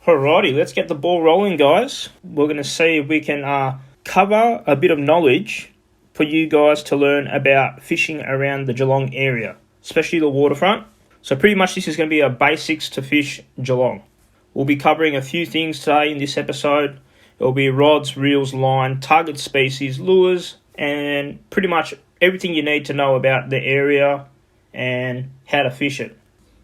Alrighty, let's get the ball rolling, guys. We're going to see if we can cover a bit of knowledge for you guys to learn about fishing around the Geelong area, especially the waterfront. So pretty much this is going to be a basics to fish Geelong. We'll be covering a few things today in this episode. It'll be rods, reels, line, target species, lures, and pretty much everything you need to know about the area and how to fish it.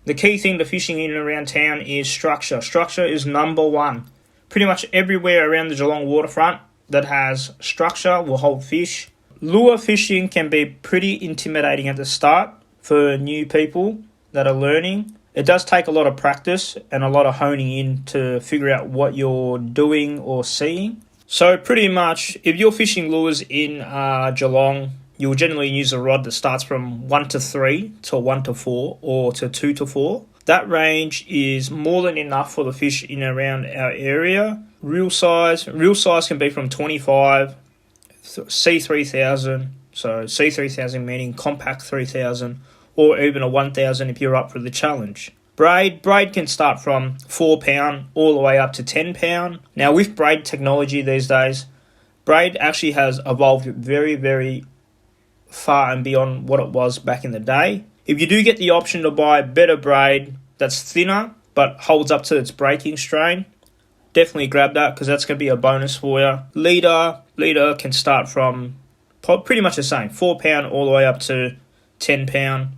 The key thing to fishing in and around town is structure. Structure is number one. Pretty much everywhere around the Geelong waterfront that has structure will hold fish. Lure fishing can be pretty intimidating at the start for new people that are learning. It does take a lot of practice and a lot of honing in to figure out what you're doing or seeing. So pretty much if you're fishing lures in Geelong, you'll generally use a rod that starts from 1 to 3 to 1 to 4 or to 2 to 4. That range is more than enough for the fish in and around our area. Reel size can be from 25, C3000, so C3000 meaning compact 3000, or even a 1000 if you're up for the challenge. Braid can start from 4 pound all the way up to 10 pound. Now with braid technology these days, braid actually has evolved very, very far and beyond what it was back in the day. If you do get the option to buy better braid that's thinner but holds up to its breaking strain, definitely grab that because that's going to be a bonus for you. Leader can start from pretty much the same, 4 pound all the way up to 10 pound.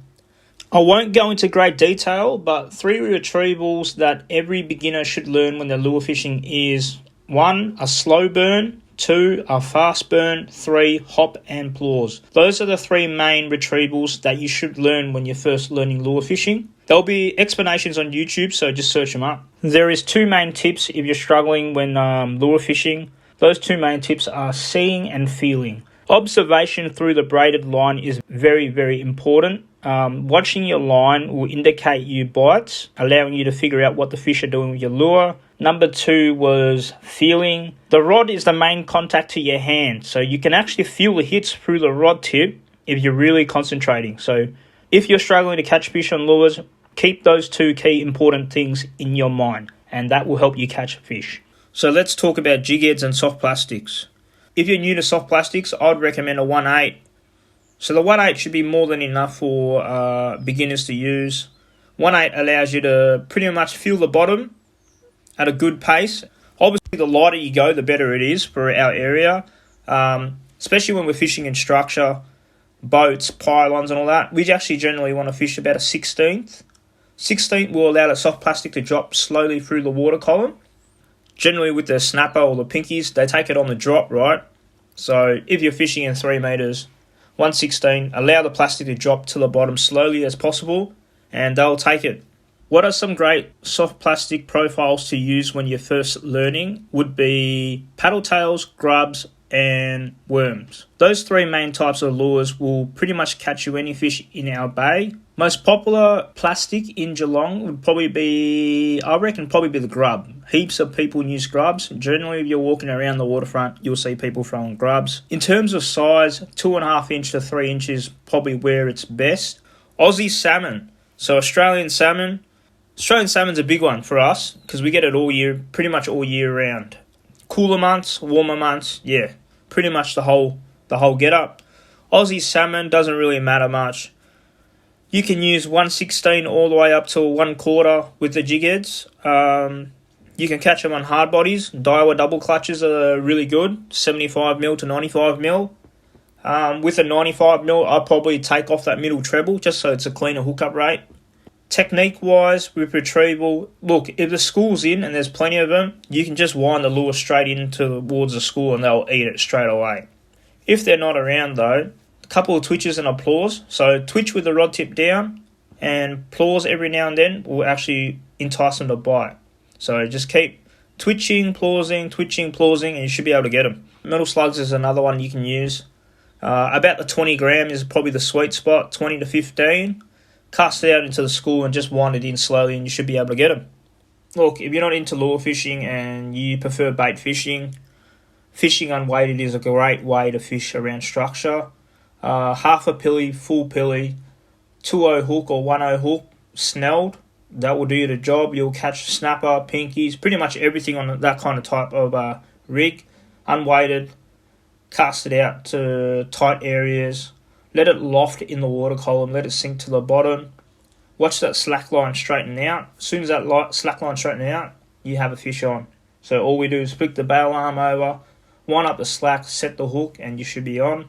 I won't go into great detail, but 3 retrievals that every beginner should learn when they're lure fishing is 1, a slow burn, 2, a fast burn, 3, hop and claws. Those are the 3 main retrievals that you should learn when you're first learning lure fishing. There'll be explanations on YouTube, so just search them up. There is 2 main tips if you're struggling when lure fishing. Those 2 main tips are seeing and feeling. Observation through the braided line is very, very important. Watching your line will indicate you bites, allowing you to figure out what the fish are doing with your lure. Number 2 was feeling. The rod is the main contact to your hand, so you can actually feel the hits through the rod tip if you're really concentrating. So if you're struggling to catch fish on lures, keep those 2 key important things in your mind, and that will help you catch fish. So let's talk about jig heads and soft plastics. If you're new to soft plastics, I'd recommend a 1/8. So the 1/8 should be more than enough for beginners to use. 1/8 allows you to pretty much feel the bottom at a good pace. Obviously, the lighter you go, the better it is for our area, especially when we're fishing in structure, boats, pylons and all that. We actually generally want to fish about a 16th. 16th will allow the soft plastic to drop slowly through the water column. Generally with the snapper or the pinkies, they take it on the drop, right? So if you're fishing in 3 meters, 1/16, allow the plastic to drop to the bottom slowly as possible and they'll take it. What are some great soft plastic profiles to use when you're first learning would be paddle tails, grubs, and worms. Those 3 main types of lures will pretty much catch you any fish in our bay. Most popular plastic in Geelong would probably be the grub. Heaps of people use grubs. Generally, if you're walking around the waterfront, you'll see people throwing grubs. In terms of size, 2.5 inch to 3 inches probably where it's best. Aussie salmon. So Australian salmon. Australian salmon's a big one for us because we get it all year, pretty much all year round. Cooler months, warmer months, yeah, pretty much the whole get up. Aussie salmon doesn't really matter much. You can use 1/16 all the way up to 1/4 with the jig heads. You can catch them on hard bodies. Daiwa double clutches are really good, 75mm to 95mm. With a 95mm, I'd probably take off that middle treble just so it's a cleaner hookup rate. Technique-wise, with retrieval, look, if the school's in and there's plenty of them, you can just wind the lure straight in towards the school and they'll eat it straight away. If they're not around, though, a couple of twitches and applause. So twitch with the rod tip down and applause every now and then will actually entice them to bite. So just keep twitching, applausing, and you should be able to get them. Metal slugs is another one you can use. About the 20 gram is probably the sweet spot, 20 to 15. Cast it out into the school and just wind it in slowly and you should be able to get them. Look, if you're not into lure fishing and you prefer bait fishing, fishing unweighted is a great way to fish around structure. Half a pilly, full pilly, 2.0 hook or 1.0 hook, snelled, that will do you the job. You'll catch snapper, pinkies, pretty much everything on that kind of type of rig. Unweighted, cast it out to tight areas, let it loft in the water column, let it sink to the bottom. Watch that slack line straighten out. As soon as that slack line straightens out, you have a fish on. So all we do is flick the bail arm over, wind up the slack, set the hook, and you should be on.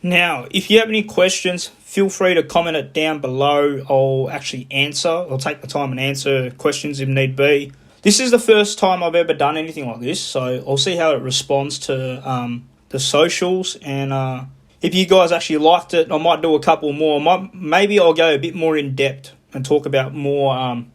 Now, if you have any questions, feel free to comment it down below. I'll actually answer. I'll take the time and answer questions if need be. This is the first time I've ever done anything like this, so I'll see how it responds to the socials. And if you guys actually liked it, I might do a couple more. Maybe I'll go a bit more in depth and talk about more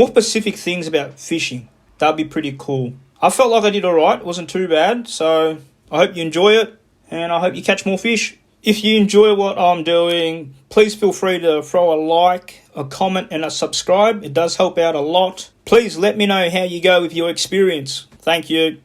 specific things about fishing. That'd be pretty cool. I felt like I did alright. It wasn't too bad. So I hope you enjoy it, and I hope you catch more fish. If you enjoy what I'm doing, please feel free to throw a like, a comment, and a subscribe. It does help out a lot. Please let me know how you go with your experience. Thank you.